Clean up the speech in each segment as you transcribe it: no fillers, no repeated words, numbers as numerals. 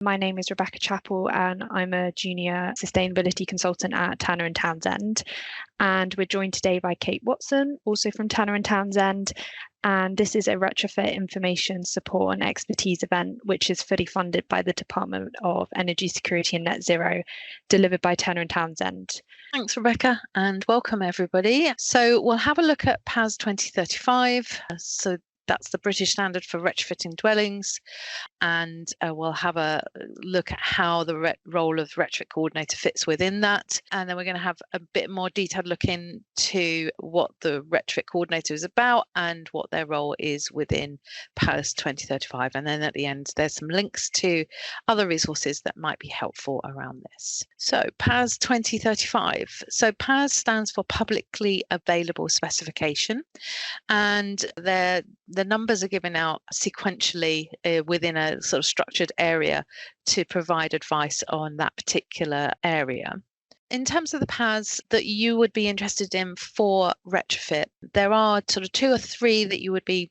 My name is Rebecca Chappell and I'm a junior sustainability consultant at Tanner and Townsend. And we're joined today by Kate Watson, also from Tanner and Townsend. And this is a Retrofit information support and expertise event, which is fully funded by the Department of Energy Security and Net Zero, delivered by Tanner and Townsend. Thanks, Rebecca, and welcome everybody. So we'll have a look at PAS 2035. So that's the British standard for retrofitting dwellings. And we'll have a look at how the role of retrofit coordinator fits within that. And then we're going to have a bit more detailed look into what the retrofit coordinator is about and what their role is within PAS 2035. And then at the end, there's some links to other resources that might be helpful around this. So PAS 2035. So PAS stands for Publicly Available Specification. And the numbers are given out sequentially within a sort of structured area to provide advice on that particular area. In terms of the PAS that you would be interested in for retrofit, there are sort of 2 or 3 that you would be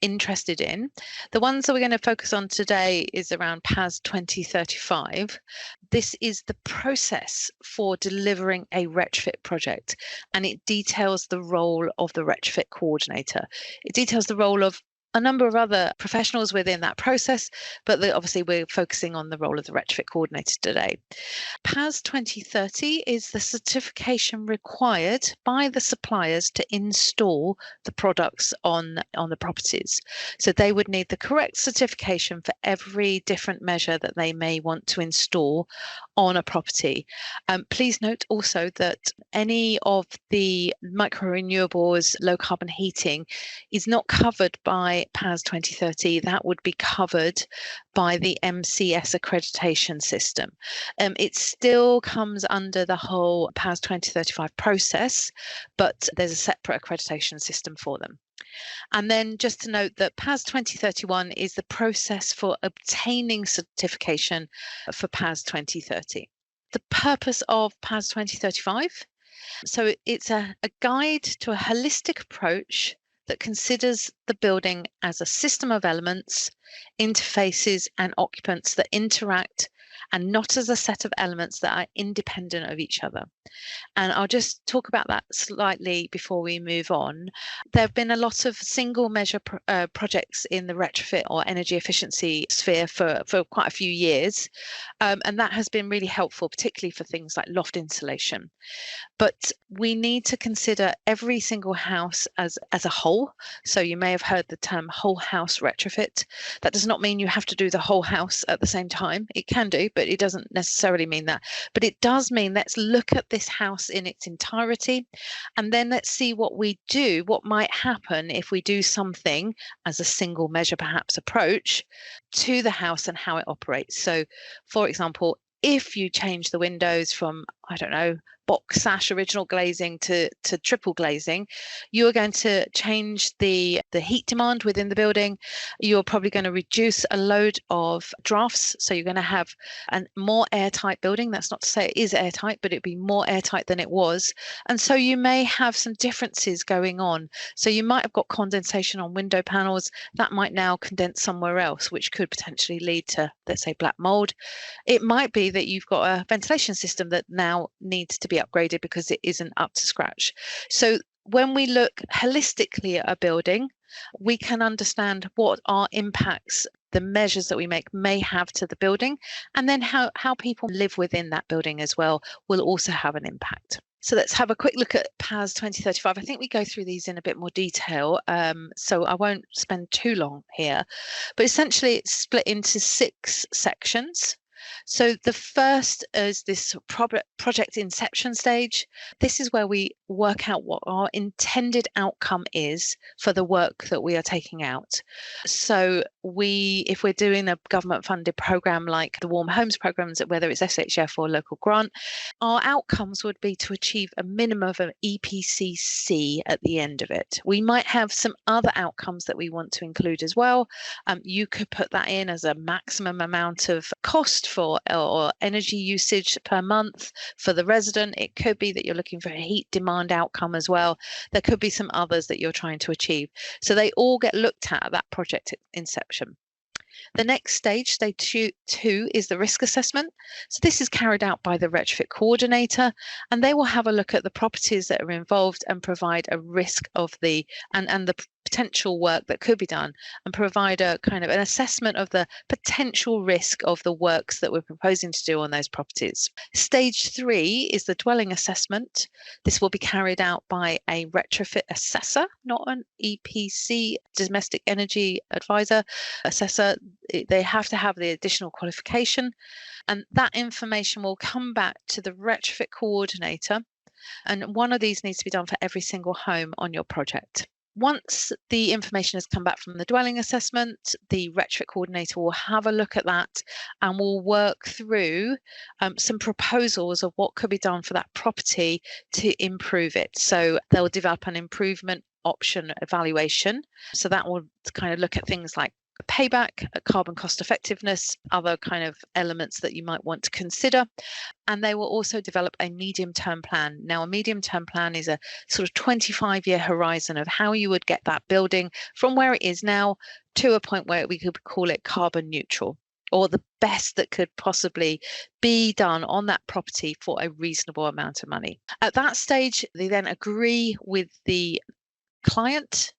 interested in. The ones that we're going to focus on today is around PAS 2035. This is the process for delivering a retrofit project, and it details the role of the retrofit coordinator. It details the role of a number of other professionals within that process, but obviously we're focusing on the role of the retrofit coordinator today. PAS 2030 is the certification required by the suppliers to install the products on the properties. So they would need the correct certification for every different measure that they may want to install on a property. Please note also that any of the micro renewables, low carbon heating is not covered by PAS 2030. That would be covered by the MCS accreditation system. It still comes under the whole PAS 2035 process, but there's a separate accreditation system for them. And then just to note that PAS 2031 is the process for obtaining certification for PAS 2030. The purpose of PAS 2035, so it's a guide to a holistic approach that considers the building as a system of elements, interfaces and occupants that interact, and not as a set of elements that are independent of each other. And I'll just talk about that slightly before we move on. There have been a lot of single measure projects in the retrofit or energy efficiency sphere for quite a few years. And that has been really helpful, particularly for things like loft insulation. But we need to consider every single house as a whole. So you may have heard the term whole house retrofit. That does not mean you have to do the whole house at the same time. It can do, but it doesn't necessarily mean that. But it does mean let's look at this house in its entirety, and then let's see what we do, what might happen if we do something as a single measure perhaps approach to the house and how it operates. So for example, if you change the windows from, I don't know, box sash original glazing to triple glazing, you are going to change the heat demand within the building. You're probably going to reduce a load of drafts, so you're going to have a more airtight building. That's not to say it is airtight, but it'd be more airtight than it was. And so you may have some differences going on. So you might have got condensation on window panels that might now condense somewhere else, which could potentially lead to, let's say, black mold. It might be that you've got a ventilation system that now needs to be upgraded because it isn't up to scratch. So when we look holistically at a building, we can understand what our impacts, the measures that we make may have to the building, and then how people live within that building as well will also have an impact. So let's have a quick look at PAS 2035. I think we go through these in a bit more detail, so I won't spend too long here. But essentially it's split into 6 sections. So the first is this project inception stage. This is where we work out what our intended outcome is for the work that we are taking out. So if we're doing a government funded program like the Warm Homes programs, whether it's SHF or local grant, our outcomes would be to achieve a minimum of an EPC-C at the end of it. We might have some other outcomes that we want to include as well. You could put that in as a maximum amount of cost for or energy usage per month for the resident. It could be that you're looking for a heat demand outcome as well. There could be some others that you're trying to achieve. So they all get looked at that project inception. The next stage, stage two, is the risk assessment. So this is carried out by the retrofit coordinator, and they will have a look at the properties that are involved and provide a risk of the potential work that could be done, and provide a kind of an assessment of the potential risk of the works that we're proposing to do on those properties. Stage 3 is the dwelling assessment. This will be carried out by a retrofit assessor, not an EPC, domestic energy advisor assessor. They have to have the additional qualification, and that information will come back to the retrofit coordinator, and one of these needs to be done for every single home on your project. Once the information has come back from the dwelling assessment, the retrofit coordinator will have a look at that and will work through some proposals of what could be done for that property to improve it. So they'll develop an improvement option evaluation. So that will kind of look at things like payback, carbon cost effectiveness, other kind of elements that you might want to consider. And they will also develop a medium-term plan. Now, a medium-term plan is a sort of 25-year horizon of how you would get that building from where it is now to a point where we could call it carbon neutral, or the best that could possibly be done on that property for a reasonable amount of money. At that stage, they then agree with the client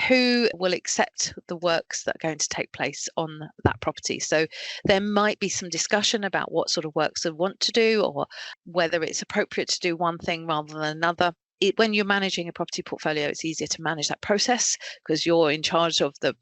who will accept the works that are going to take place on that property. So there might be some discussion about what sort of works they want to do, or whether it's appropriate to do one thing rather than another. When you're managing a property portfolio, it's easier to manage that process because you're in charge of the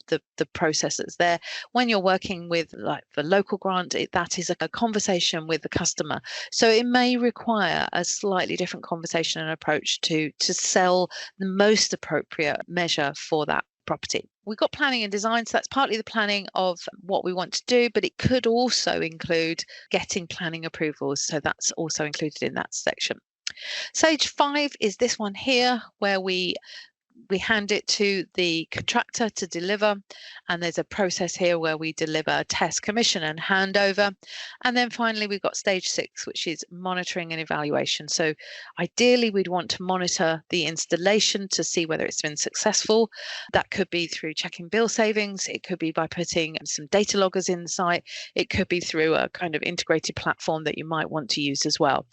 process that's there. When you're working with like the local grant, that is a conversation with the customer. So it may require a slightly different conversation and approach to sell the most appropriate measure for that property. We've got planning and design, so that's partly the planning of what we want to do, but it could also include getting planning approvals. So that's also included in that section. Stage 5 is this one here, where we hand it to the contractor to deliver, and there's a process here where we deliver, test, commission and handover. And then finally we've got stage 6, which is monitoring and evaluation. So ideally we'd want to monitor the installation to see whether it's been successful. That could be through checking bill savings, it could be by putting some data loggers in the site, it could be through a kind of integrated platform that you might want to use as well.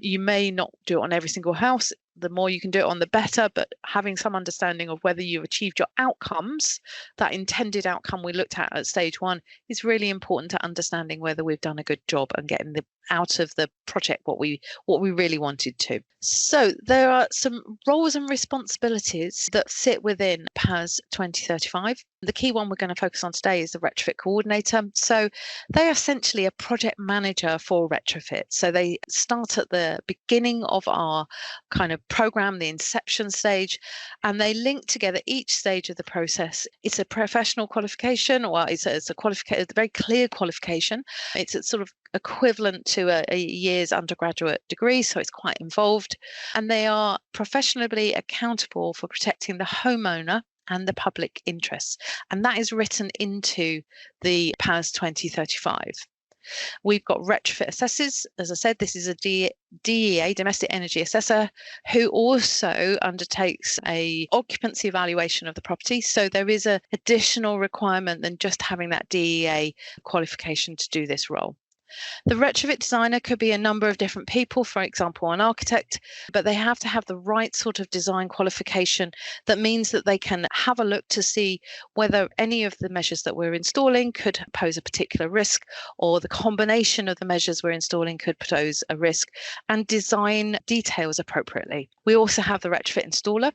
You may not do it on every single house. The more you can do it on, the better, but having some understanding of whether you've achieved your outcomes, that intended outcome we looked at stage 1, is really important to understanding whether we've done a good job and getting out of the project what we really wanted to. So there are some roles and responsibilities that sit within PAS 2035. The key one we're going to focus on today is the retrofit coordinator. So they are essentially a project manager for retrofit. So they start at the beginning of our kind of program, the inception stage, and they link together each stage of the process. It's a professional qualification, or it's a qualification, a very clear qualification. It's a sort of equivalent to a year's undergraduate degree, so it's quite involved. And they are professionally accountable for protecting the homeowner and the public interests. And that is written into the PAS 2035. We've got retrofit assessors. As I said, this is a DEA, domestic energy assessor, who also undertakes a occupancy evaluation of the property. So there is an additional requirement than just having that DEA qualification to do this role. The retrofit designer could be a number of different people, for example, an architect, but they have to have the right sort of design qualification. That means that they can have a look to see whether any of the measures that we're installing could pose a particular risk, or the combination of the measures we're installing could pose a risk, and design details appropriately. We also have the retrofit installer,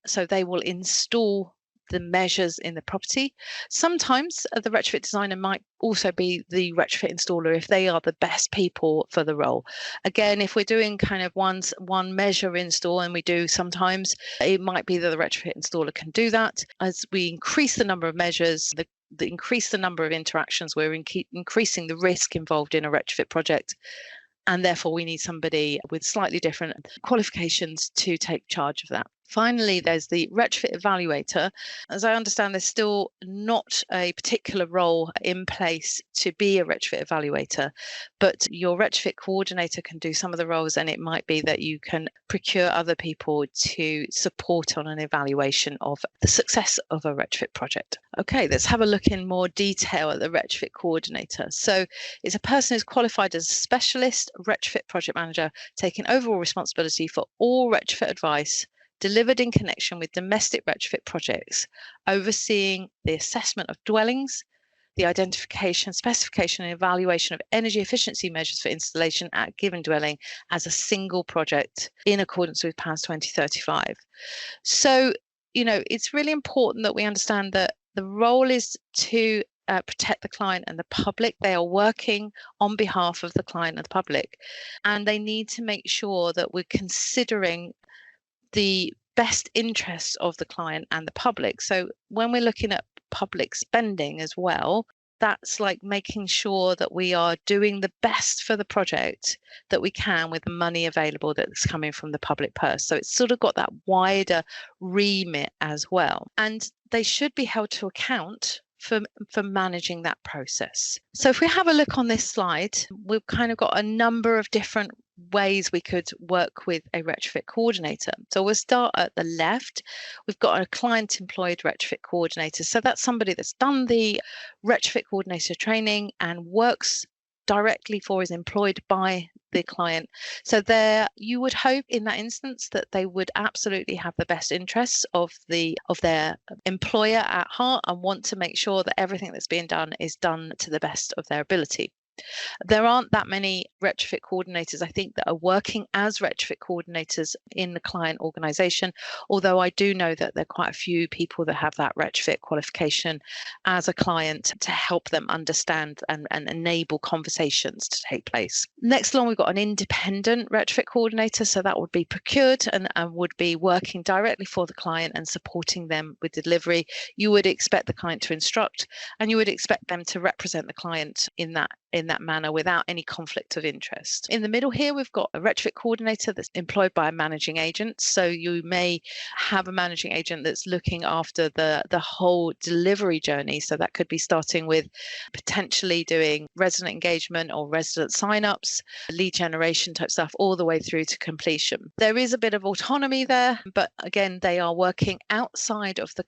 so they will install the measures in the property. Sometimes the retrofit designer might also be the retrofit installer if they are the best people for the role. Again, if we're doing kind of one measure install, and we do sometimes, it might be that the retrofit installer can do that. As we increase the number of measures, increase the number of interactions, we're increasing the risk involved in a retrofit project. And therefore we need somebody with slightly different qualifications to take charge of that. Finally, there's the retrofit evaluator. As I understand, there's still not a particular role in place to be a retrofit evaluator, but your retrofit coordinator can do some of the roles, and it might be that you can procure other people to support on an evaluation of the success of a retrofit project. Okay, let's have a look in more detail at the retrofit coordinator. So it's a person who's qualified as a specialist retrofit project manager, taking overall responsibility for all retrofit advice delivered in connection with domestic retrofit projects, overseeing the assessment of dwellings, the identification, specification, and evaluation of energy efficiency measures for installation at a given dwelling as a single project in accordance with PAS 2035. So, it's really important that we understand that the role is to protect the client and the public. They are working on behalf of the client and the public, and they need to make sure that we're considering the best interests of the client and the public. So when we're looking at public spending as well, that's like making sure that we are doing the best for the project that we can with the money available that's coming from the public purse. So it's sort of got that wider remit as well. And they should be held to account for managing that process. So if we have a look on this slide, we've kind of got a number of different ways we could work with a retrofit coordinator. So we'll start at the left. We've got a client employed retrofit coordinator. So that's somebody that's done the retrofit coordinator training and works directly for, is employed by the client. So there, you would hope in that instance that they would absolutely have the best interests of their employer at heart and want to make sure that everything that's being done is done to the best of their ability. There aren't that many retrofit coordinators, I think, that are working as retrofit coordinators in the client organisation, although I do know that there are quite a few people that have that retrofit qualification as a client to help them understand and enable conversations to take place. Next along, we've got an independent retrofit coordinator, so that would be procured and would be working directly for the client and supporting them with delivery. You would expect the client to instruct, and you would expect them to represent the client in that manner without any conflict of interest. In the middle here, we've got a retrofit coordinator that's employed by a managing agent. So you may have a managing agent that's looking after the whole delivery journey. So that could be starting with potentially doing resident engagement or resident sign-ups, lead generation type stuff, all the way through to completion. There is a bit of autonomy there, but again, they are working outside of the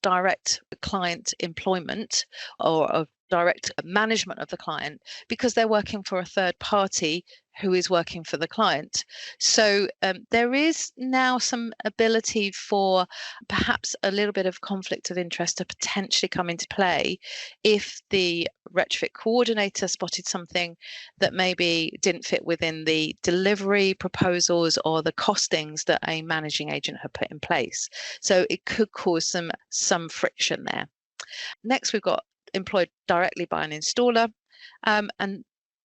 direct client employment or of direct management of the client, because they're working for a third party who is working for the client. So there is now some ability for perhaps a little bit of conflict of interest to potentially come into play if the retrofit coordinator spotted something that maybe didn't fit within the delivery proposals or the costings that a managing agent had put in place. So it could cause some friction there. Next, we've got employed directly by an installer, and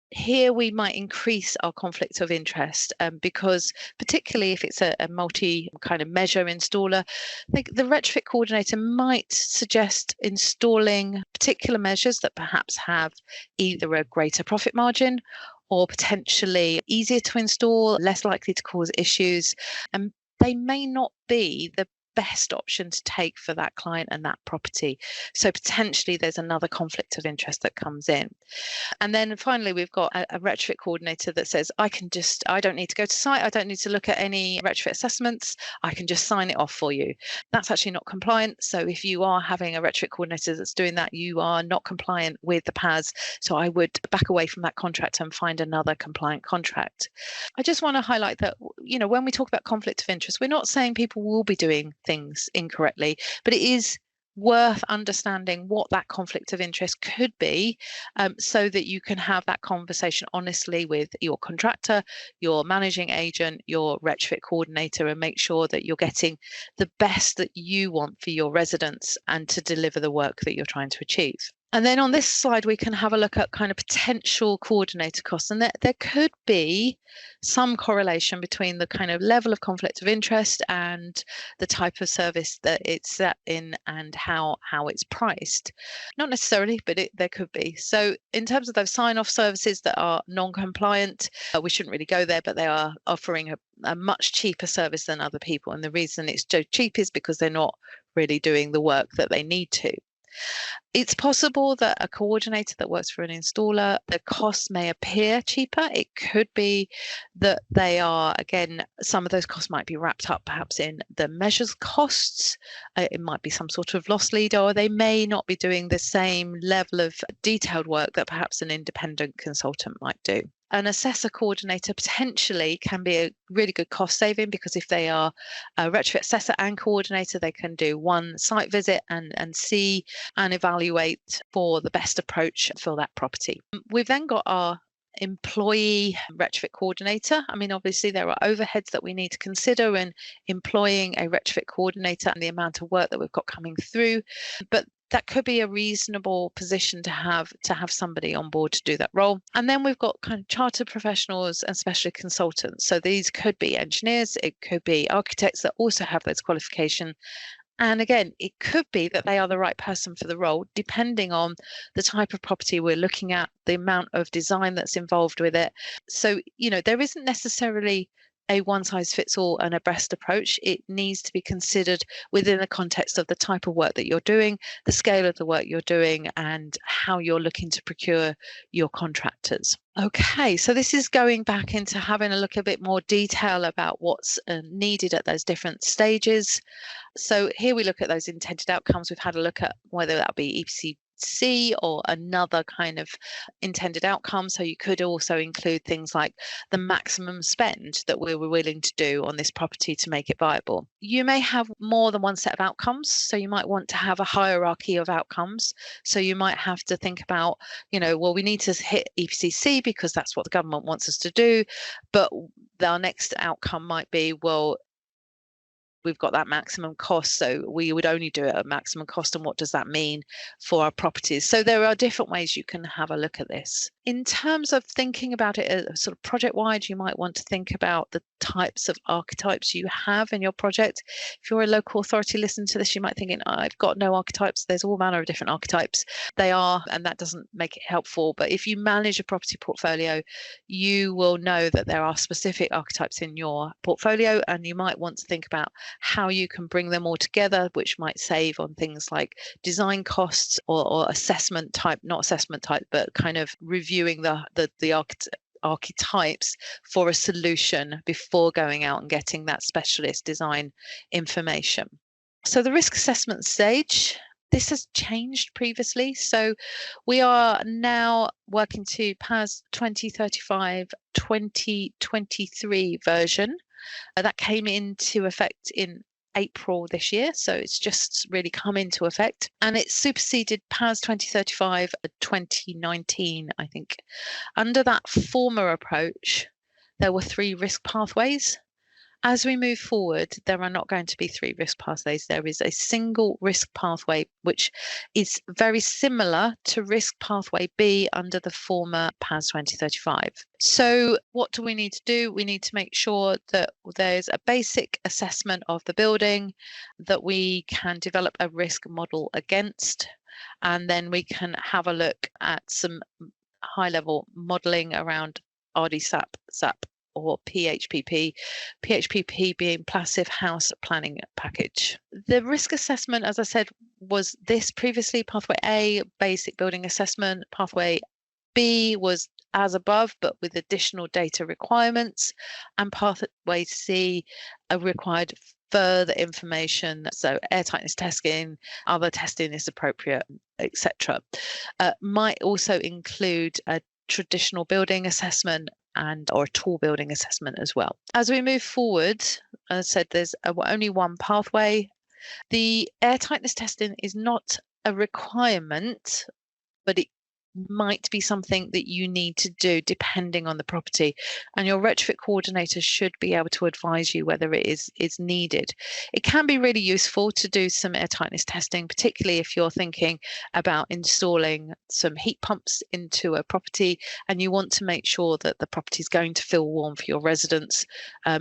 here we might increase our conflict of interest because particularly if it's a multi kind of measure installer, the retrofit coordinator might suggest installing particular measures that perhaps have either a greater profit margin or potentially easier to install, less likely to cause issues, and they may not be the best option to take for that client and that property. So potentially there's another conflict of interest that comes in. And then finally, we've got a retrofit coordinator that says, I don't need to go to site. I don't need to look at any retrofit assessments. I can just sign it off for you. That's actually not compliant. So if you are having a retrofit coordinator that's doing that, you are not compliant with the PAS. So I would back away from that contract and find another compliant contract. I just want to highlight that, when we talk about conflict of interest, we're not saying people will be doing things incorrectly, but it is worth understanding what that conflict of interest could be, so that you can have that conversation honestly with your contractor, your managing agent, your retrofit coordinator, and make sure that you're getting the best that you want for your residents and to deliver the work that you're trying to achieve. And then on this slide, we can have a look at kind of potential coordinator costs. And there could be some correlation between the kind of level of conflict of interest and the type of service that it's set in and how it's priced. Not necessarily, but there could be. So in terms of those sign-off services that are non-compliant, we shouldn't really go there, but they are offering a much cheaper service than other people. And the reason it's so cheap is because they're not really doing the work that they need to. It's possible that a coordinator that works for an installer, the costs may appear cheaper. It could be that they are, again, some of those costs might be wrapped up perhaps in the measures costs. It might be some sort of loss leader, or they may not be doing the same level of detailed work that perhaps an independent consultant might do. An assessor coordinator potentially can be a really good cost saving, because if they are a retrofit assessor and coordinator, they can do one site visit and see and evaluate for the best approach for that property. We've then got our employee retrofit coordinator. I mean, obviously there are overheads that we need to consider in employing a retrofit coordinator and the amount of work that we've got coming through, but that could be a reasonable position to have somebody on board to do that role. And then we've got kind of chartered professionals and specialist consultants. So these could be engineers, it could be architects that also have those qualifications. And again, it could be that they are the right person for the role, depending on the type of property we're looking at, the amount of design that's involved with it. So, there isn't necessarily a one-size-fits-all and a best approach. It needs to be considered within the context of the type of work that you're doing, the scale of the work you're doing, and how you're looking to procure your contractors. Okay, so this is going back into having a look a bit more detail about what's needed at those different stages. So here we look at those intended outcomes. We've had a look at whether that be EPC C or another kind of intended outcome. So you could also include things like the maximum spend that we were willing to do on this property to make it viable. You may have more than one set of outcomes. So you might want to have a hierarchy of outcomes. So you might have to think about, well, we need to hit EPC C because that's what the government wants us to do. But our next outcome might be, well, we've got that maximum cost, so we would only do it at maximum cost, and what does that mean for our properties? So there are different ways you can have a look at this. In terms of thinking about it sort of project-wide, you might want to think about the types of archetypes you have in your project. If you're a local authority listening to this, you might think, I've got no archetypes. There's all manner of different archetypes. They are, and that doesn't make it helpful. But if you manage a property portfolio, you will know that there are specific archetypes in your portfolio, and you might want to think about how you can bring them all together, which might save on things like design costs or assessment type, not assessment type, but kind of reviewing the archetypes for a solution before going out and getting that specialist design information. So the risk assessment stage, this has changed previously. So we are now working to PAS 2035-2023 version. That came into effect in April this year, so it's just really come into effect, and it superseded PAS 2035-2019, I think. Under that former approach, there were 3 risk pathways. As we move forward, there are not going to be 3 risk pathways. There is a single risk pathway, which is very similar to risk pathway B under the former PAS 2035. So what do we need to do? We need to make sure that there's a basic assessment of the building that we can develop a risk model against, and then we can have a look at some high-level modelling around RDSAP, SAP, or PHPP, PHPP being Passive House Planning Package. The risk assessment, as I said, was this previously. Pathway A, basic building assessment. Pathway B was as above, but with additional data requirements. And pathway C required further information, so air tightness testing, other testing is appropriate, etc. Might also include a traditional building assessment or a tall building assessment as well. As we move forward, as I said, there's only one pathway. The air tightness testing is not a requirement, but it might be something that you need to do depending on the property, and your retrofit coordinator should be able to advise you whether it is needed. It can be really useful to do some air tightness testing, particularly if you're thinking about installing some heat pumps into a property and you want to make sure that the property is going to feel warm for your residents.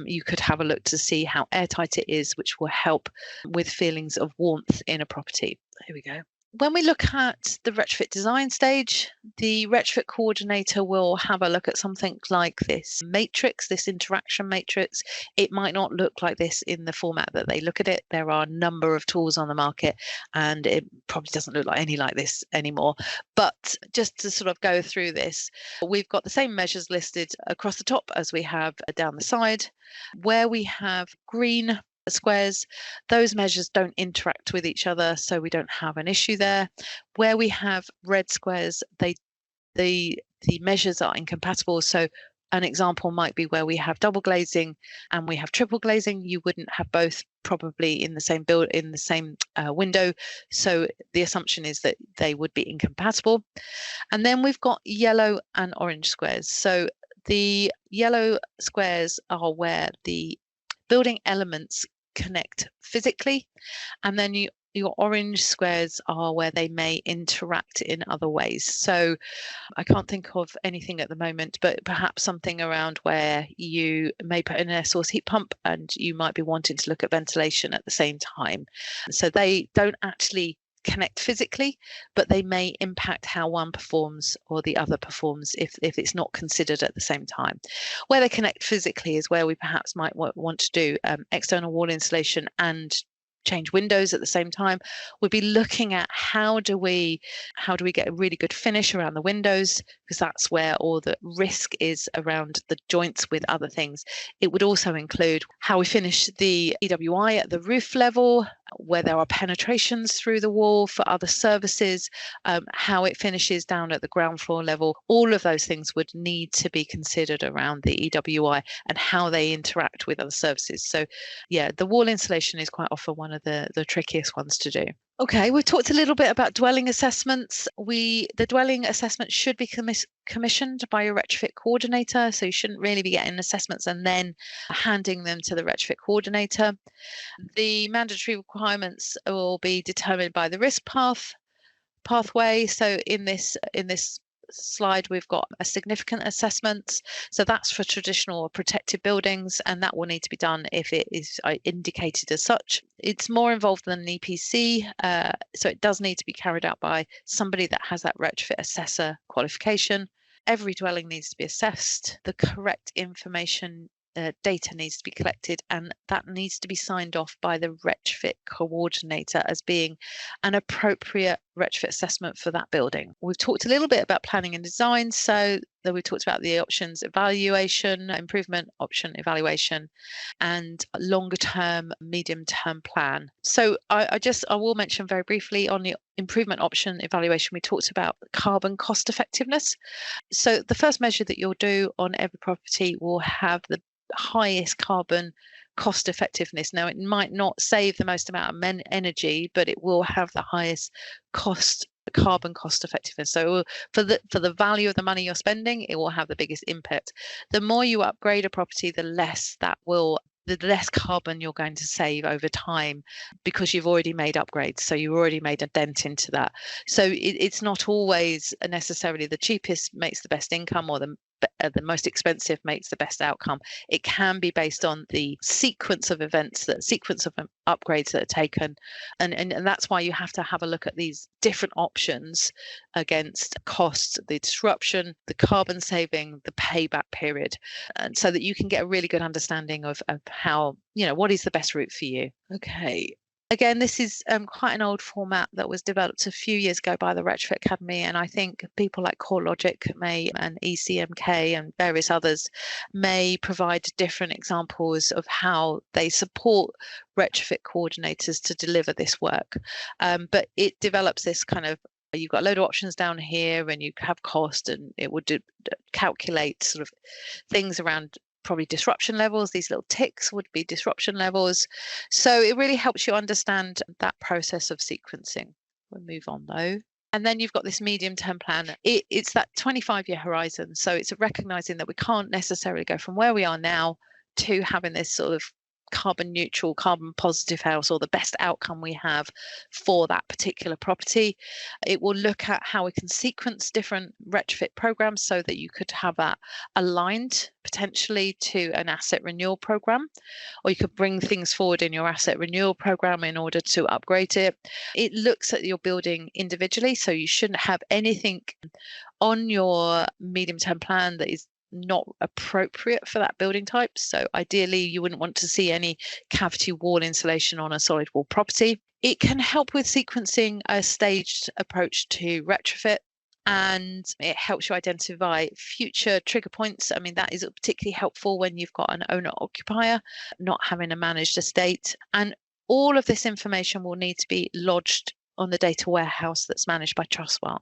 You could have a look to see how airtight it is, which will help with feelings of warmth in a property. Here we go. When we look at the retrofit design stage, the retrofit coordinator will have a look at something like this matrix, this interaction matrix. It might not look like this in the format that they look at it. There are a number of tools on the market and it probably doesn't look like any like this anymore. But just to sort of go through this, we've got the same measures listed across the top as we have down the side. Where we have green squares, those measures don't interact with each other, so we don't have an issue there. Where we have red squares, the measures are incompatible. So an example might be where we have double glazing and we have triple glazing. You wouldn't have both probably in the same window, so the assumption is that they would be incompatible. And then we've got yellow and orange squares. So the yellow squares are where the building elements connect physically, and then your orange squares are where they may interact in other ways. So I can't think of anything at the moment, but perhaps something around where you may put in an air source heat pump and you might be wanting to look at ventilation at the same time. So they don't actually connect physically, but they may impact how one performs or the other performs if it's not considered at the same time. Where they connect physically is where we perhaps might want to do external wall insulation and change windows at the same time. We'd be looking at how do we get a really good finish around the windows, because that's where all the risk is around the joints with other things. It would also include how we finish the EWI at the roof level, where there are penetrations through the wall for other services, how it finishes down at the ground floor level. All of those things would need to be considered around the EWI and how they interact with other services. So yeah, the wall insulation is quite often one of the trickiest ones to do. Okay, we've talked a little bit about dwelling assessments. The dwelling assessment should be commissioned by your retrofit coordinator, so you shouldn't really be getting assessments and then handing them to the retrofit coordinator. The mandatory requirements will be determined by the risk pathway. So in this slide, we've got a significant assessment. So that's for traditional or protected buildings, and that will need to be done if it is indicated as such. It's more involved than an EPC, so it does need to be carried out by somebody that has that retrofit assessor qualification. Every dwelling needs to be assessed. The correct information data needs to be collected, and that needs to be signed off by the retrofit coordinator as being an appropriate retrofit assessment for that building. We've talked a little bit about planning and design, so that we've talked about the options evaluation, improvement option evaluation, and longer term, medium term plan. So I will mention very briefly on the improvement option evaluation, we talked about carbon cost effectiveness. So the first measure that you'll do on every property will have the highest carbon cost effectiveness. Now, it might not save the most amount of energy, but it will have the highest carbon cost effectiveness. So for the value of the money you're spending, it will have the biggest impact. The more you upgrade a property, the less carbon you're going to save over time, because you've already made upgrades. So you've already made a dent into that. So it's not always necessarily the cheapest makes the best income, or the most expensive makes the best outcome. It can be based on the sequence of events, that sequence of upgrades that are taken, and that's why you have to have a look at these different options against costs, the disruption, the carbon saving, the payback period, and so that you can get a really good understanding of how, what is the best route for you. Okay. Again, this is quite an old format that was developed a few years ago by the Retrofit Academy, and I think people like CoreLogic and ECMK and various others may provide different examples of how they support retrofit coordinators to deliver this work. But it develops this kind of, you've got a load of options down here, and you have cost, and it would calculate sort of things around probably disruption levels. These little ticks would be disruption levels. So it really helps you understand that process of sequencing. We'll move on though. And then you've got this medium-term plan. It's that 25-year horizon. So it's recognizing that we can't necessarily go from where we are now to having this sort of carbon neutral, carbon positive house, or the best outcome we have for that particular property. It will look at how we can sequence different retrofit programs so that you could have that aligned potentially to an asset renewal program, or you could bring things forward in your asset renewal program in order to upgrade it. It looks at your building individually, so you shouldn't have anything on your medium term plan that is not appropriate for that building type. So ideally you wouldn't want to see any cavity wall insulation on a solid wall property. It can help with sequencing a staged approach to retrofit, and it helps you identify future trigger points. I mean, that is particularly helpful when you've got an owner occupier not having a managed estate, and all of this information will need to be lodged on the data warehouse that's managed by Trustmark.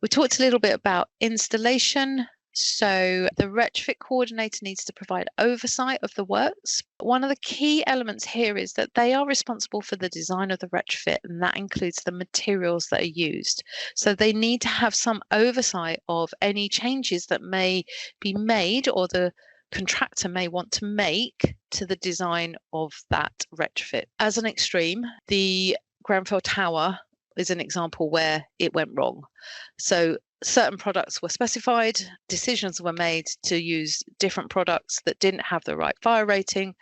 We talked a little bit about installation. So the retrofit coordinator needs to provide oversight of the works. One of the key elements here is that they are responsible for the design of the retrofit, and that includes the materials that are used. So they need to have some oversight of any changes that may be made or the contractor may want to make to the design of that retrofit. As an extreme, the Grenfell Tower is an example where it went wrong. So certain products were specified, decisions were made to use different products that didn't have the right fire rating,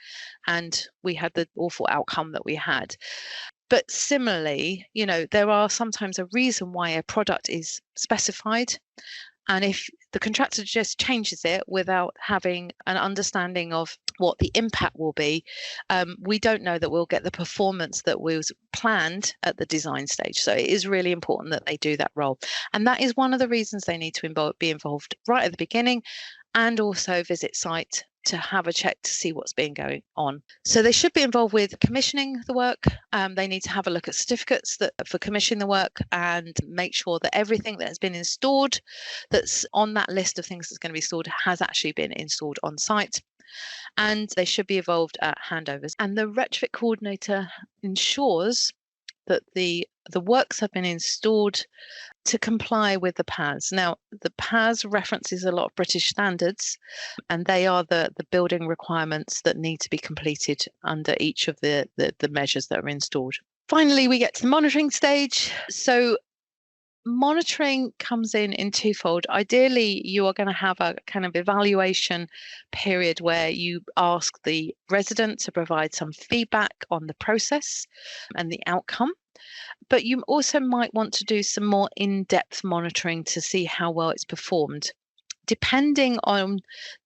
and we had the awful outcome that we had. But similarly, there are sometimes a reason why a product is specified. And if the contractor just changes it without having an understanding of what the impact will be, we don't know that we'll get the performance that was planned at the design stage. So it is really important that they do that role. And that is one of the reasons they need to be involved right at the beginning, and also visit site to have a check to see what's been going on. So they should be involved with commissioning the work. They need to have a look at certificates for commissioning the work and make sure that everything that has been installed, that's on that list of things that's going to be installed, has actually been installed on site. And they should be involved at handovers. And the retrofit coordinator ensures that the works have been installed to comply with the PAS. Now, the PAS references a lot of British standards, and they are the building requirements that need to be completed under each of the measures that are installed. Finally, we get to the monitoring stage. So monitoring comes in twofold. Ideally, you are going to have a kind of evaluation period where you ask the resident to provide some feedback on the process and the outcome. But you also might want to do some more in-depth monitoring to see how well it's performed. Depending on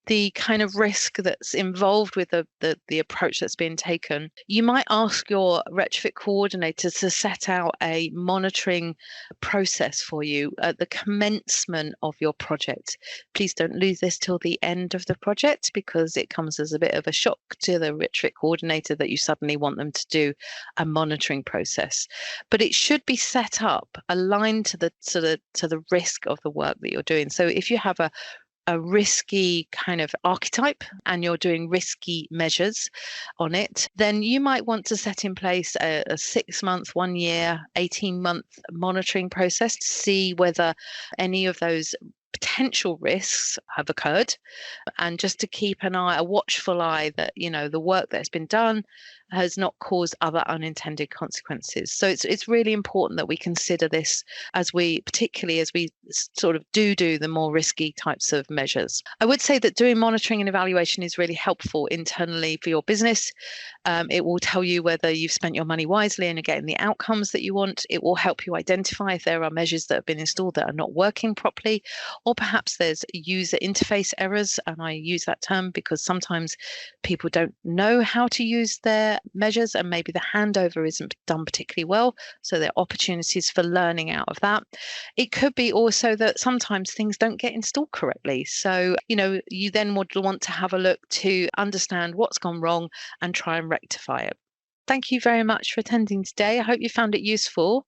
the kind of risk that's involved with the approach that's been taken, you might ask your retrofit coordinator to set out a monitoring process for you at the commencement of your project. Please don't lose this till the end of the project, because it comes as a bit of a shock to the retrofit coordinator that you suddenly want them to do a monitoring process. But it should be set up aligned to the risk of the work that you're doing. So if you have a risky kind of archetype and you're doing risky measures on it, then you might want to set in place a 6-month, 1 year, 18-month monitoring process to see whether any of those potential risks have occurred, and just to keep a watchful eye that the work that's been done has not caused other unintended consequences. So it's really important that we consider this particularly as we sort of do the more risky types of measures. I would say that doing monitoring and evaluation is really helpful internally for your business. It will tell you whether you've spent your money wisely and are getting the outcomes that you want. It will help you identify if there are measures that have been installed that are not working properly, or perhaps there's user interface errors. And I use that term because sometimes people don't know how to use their measures, and maybe the handover isn't done particularly well. So there are opportunities for learning out of that. It could be also that sometimes things don't get installed correctly. So, you then would want to have a look to understand what's gone wrong and try and rectify it. Thank you very much for attending today. I hope you found it useful.